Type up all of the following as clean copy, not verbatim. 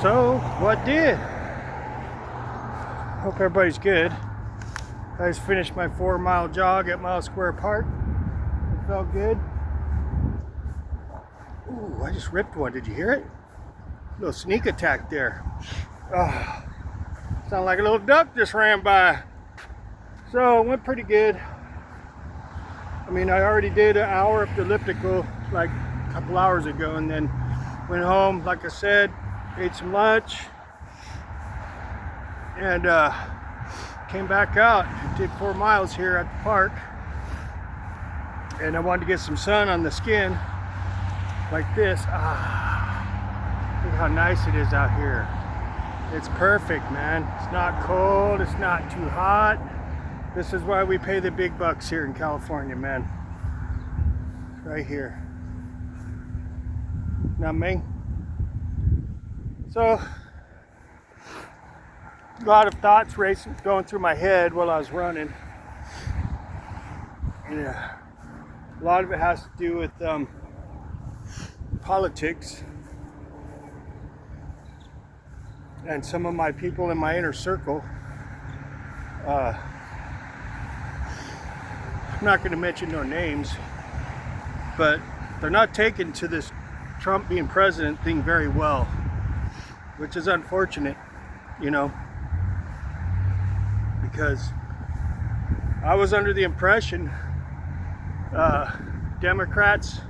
So, what did? Hope everybody's good. I just finished my 4-mile jog at Miles Square Park. It felt good. Ooh, I just ripped one. Did you hear it? Little sneak attack there. Oh, sounded like a little duck just ran by. So, it went pretty good. I mean, I already did an hour of the elliptical like a couple hours ago, and then went home, like I said, ate some lunch, and came back out. Did 4 miles here at the park, and I wanted to get some sun on the skin like this. Look how nice it is out here. It's perfect, man. It's not cold, it's not too hot. This is why we pay the big bucks here in California, man. Right here. Not me. So, a lot of thoughts going through my head while I was running. Yeah, a lot of it has to do with politics and some of my people in my inner circle. I'm not going to mention no names, but they're not taken to this Trump being president thing very well, which is unfortunate, you know, because I was under the impression Democrats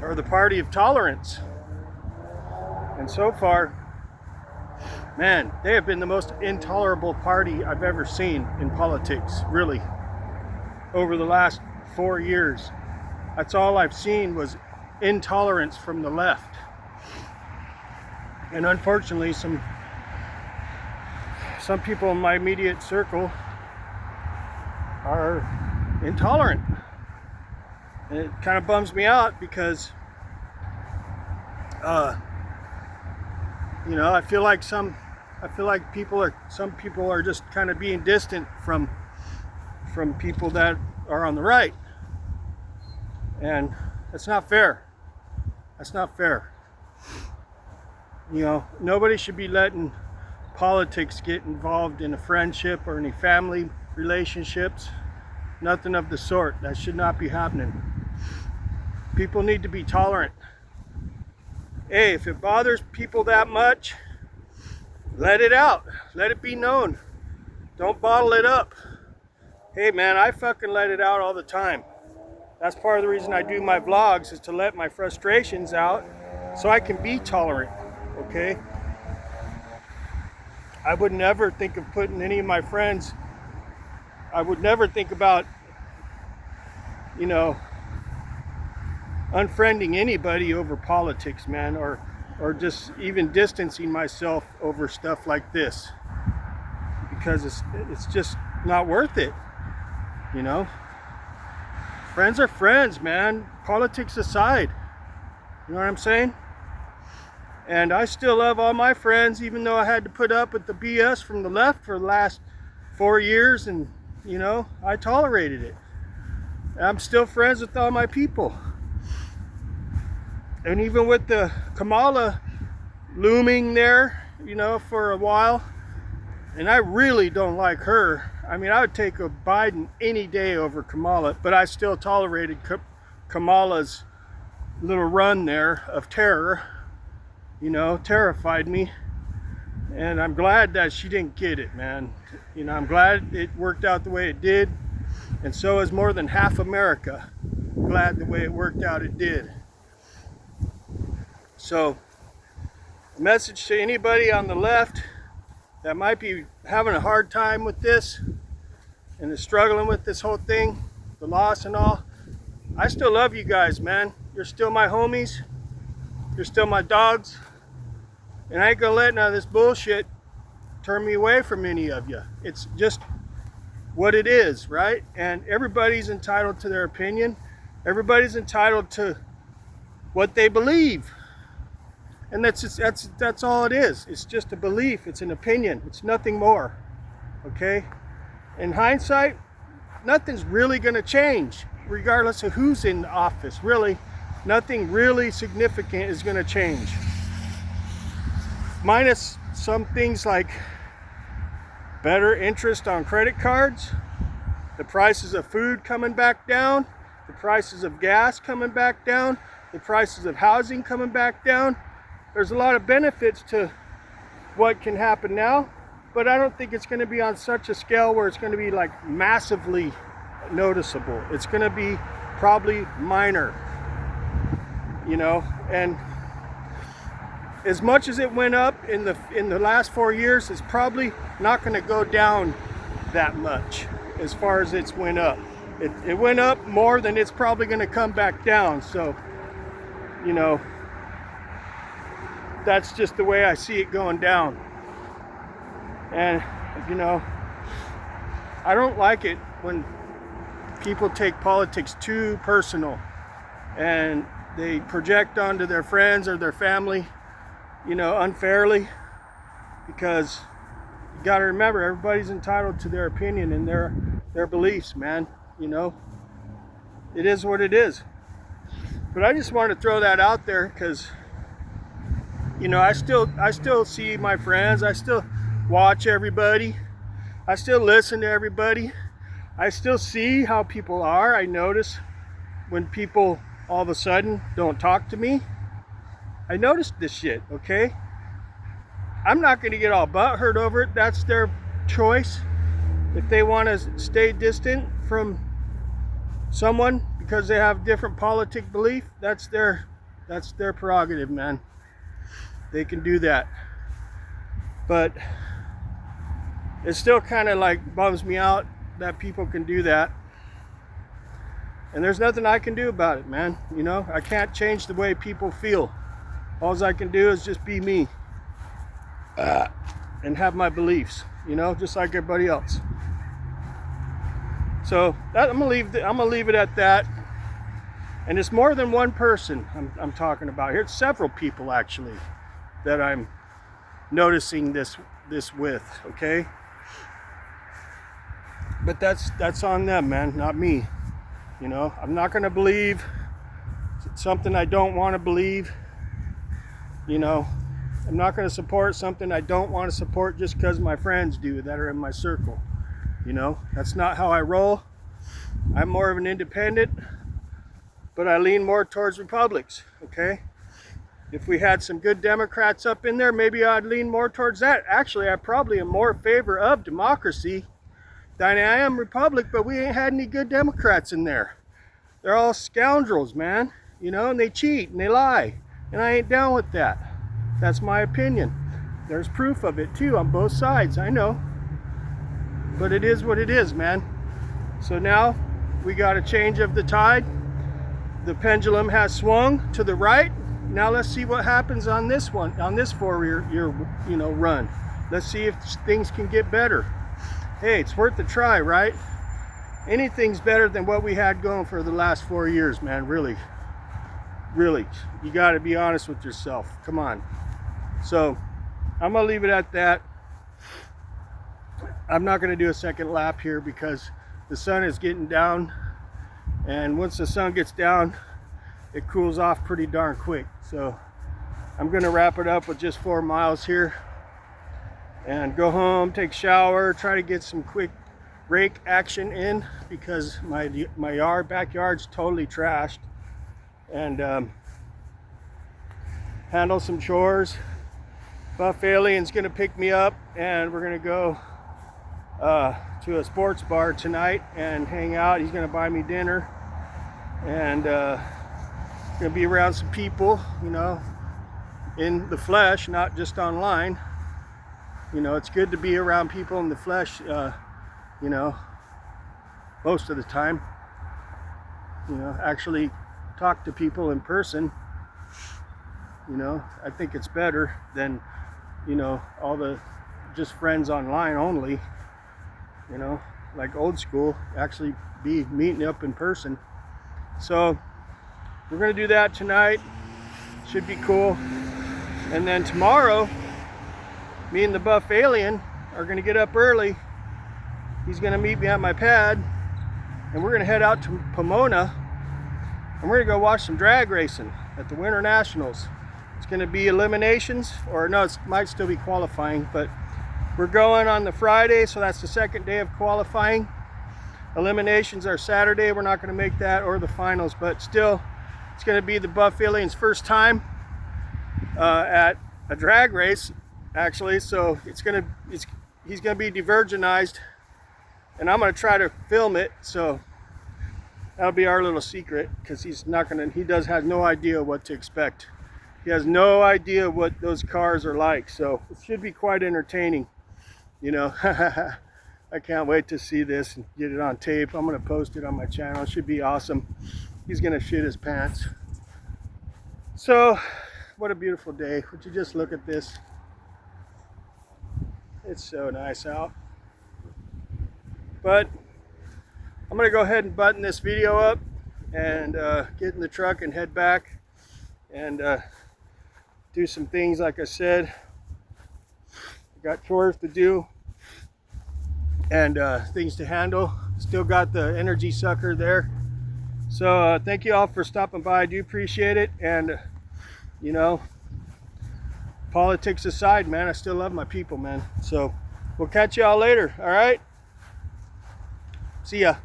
are the party of tolerance, and so far, man, they have been the most intolerable party I've ever seen in politics, really, over the last 4 years. That's all I've seen was intolerance from the left. And unfortunately, some people in my immediate circle are intolerant. And it kind of bums me out because, you know, I feel like some people are just kind of being distant from people that are on the right. And that's not fair. That's not fair. You know, nobody should be letting politics get involved in a friendship or any family relationships. Nothing of the sort. That should not be happening. People need to be tolerant. Hey, if it bothers people that much, let it out. Let it be known. Don't bottle it up. Hey man, I fucking let it out all the time. That's part of the reason I do my vlogs, is to let my frustrations out so I can be tolerant, okay? I would never think of putting any of my friends, I would never think about, you know, unfriending anybody over politics, man, or just even distancing myself over stuff like this, because it's just not worth it, you know? Friends are friends, man. Politics aside. You know what I'm saying? And I still love all my friends, even though I had to put up with the BS from the left for the last 4 years, and, you know, I tolerated it. I'm still friends with all my people. And even with the Kamala looming there, you know, for a while, and I really don't like her. I mean, I would take a Biden any day over Kamala, but I still tolerated Kamala's little run there of terror. You know, terrified me. And I'm glad that she didn't get it, man. You know, I'm glad it worked out the way it did. And so is more than half America glad the way it worked out it did. So, a message to anybody on the left that might be having a hard time with this and is struggling with this whole thing, the loss and all. I still love you guys, man. You're still my homies. You're still my dogs. And I ain't gonna let none of this bullshit turn me away from any of you. It's just what it is, right? And everybody's entitled to their opinion. Everybody's entitled to what they believe. And that's all it is. It's just a belief. It's an opinion. It's nothing more. Okay? In hindsight, nothing's really going to change, regardless of who's in office. Really, nothing really significant is going to change. minus some things like better interest on credit cards, the prices of food coming back down, the prices of gas coming back down, the prices of housing coming back down. There's a lot of benefits to what can happen now, but I don't think it's going to be on such a scale where it's going to be like massively noticeable. It's going to be probably minor, you know. And as much as it went up in the last 4 years, it's probably not going to go down that much as far as it's went up. It went up more than it's probably going to come back down. So, you know, that's just the way I see it going down. And, you know, I don't like it when people take politics too personal and they project onto their friends or their family, you know, unfairly, because you got to remember, everybody's entitled to their opinion and their beliefs, man. You know, it is what it is. But I just want to throw that out there because, you know, I still see my friends. I still watch everybody. I still listen to everybody. I still see how people are. I notice when people all of a sudden don't talk to me. I noticed this shit, okay? I'm not going to get all butthurt over it. That's their choice. If they want to stay distant from someone because they have different politic belief, that's their prerogative, man. They can do that. But it still kind of like bums me out that people can do that. And there's nothing I can do about it, man. You know, I can't change the way people feel. All I can do is just be me and have my beliefs, you know, just like everybody else. So I'm gonna leave it at that. And it's more than one person I'm talking about here. It's several people actually that I'm noticing this with. Okay, but that's on them, man, not me. You know, I'm not gonna believe something I don't want to believe. You know, I'm not going to support something I don't want to support just because my friends do that are in my circle. You know, that's not how I roll. I'm more of an independent, but I lean more towards Republicans, okay? If we had some good Democrats up in there, maybe I'd lean more towards that. Actually, I probably am more in favor of democracy than I am Republic, but we ain't had any good Democrats in there. They're all scoundrels, man, you know, and they cheat and they lie. And I ain't down with that. That's my opinion. There's proof of it too on both sides, I know. But it is what it is, man. So now we got a change of the tide. The pendulum has swung to the right. Now let's see what happens on this one, on this 4-year run. Let's see if things can get better. Hey, it's worth a try, right? Anything's better than what we had going for the last 4 years, man, really. Really, you got to be honest with yourself. Come on. So I'm gonna leave it at that. I'm not gonna do a second lap here because the sun is getting down, and once the sun gets down, it cools off pretty darn quick. So I'm gonna wrap it up with just 4 miles here and go home, take a shower, try to get some quick rake action in because my backyard's totally trashed. And handle some chores. Buff Alien's gonna pick me up and we're gonna go to a sports bar tonight and hang out. He's gonna buy me dinner and gonna be around some people, you know, in the flesh, not just online. You know, it's good to be around people in the flesh, you know, most of the time. You know, actually talk to people in person. You know, I think it's better than, you know, all the just friends online only. You know, like old school, actually be meeting up in person. So we're gonna do that tonight. Should be cool. And then tomorrow, me and the Buff Alien are gonna get up early. He's gonna meet me at my pad and we're gonna head out to Pomona. And we're gonna go watch some drag racing at the Winter Nationals. It's going to be eliminations, or no, it might still be qualifying, but we're going on the Friday, so that's the second day of qualifying. Eliminations are Saturday. We're not going to make that or the finals, but still, it's going to be the Buff Alien's first time at a drag race, actually. So he's going to be de-virginized, and I'm going to try to film it. So that'll be our little secret, because he has no idea what to expect. He has no idea what those cars are like, so it should be quite entertaining, you know. I can't wait to see this and get it on tape. I'm going to post it on my channel. It should be awesome. He's going to shit his pants. So, what a beautiful day. Would you just look at this? It's so nice out. But I'm going to go ahead and button this video up and get in the truck and head back and do some things. Like I said, I got chores to do and things to handle. Still got the energy sucker there. So thank you all for stopping by. I do appreciate it. And you know, politics aside, man, I still love my people, man. So we'll catch y'all later. All right, see ya.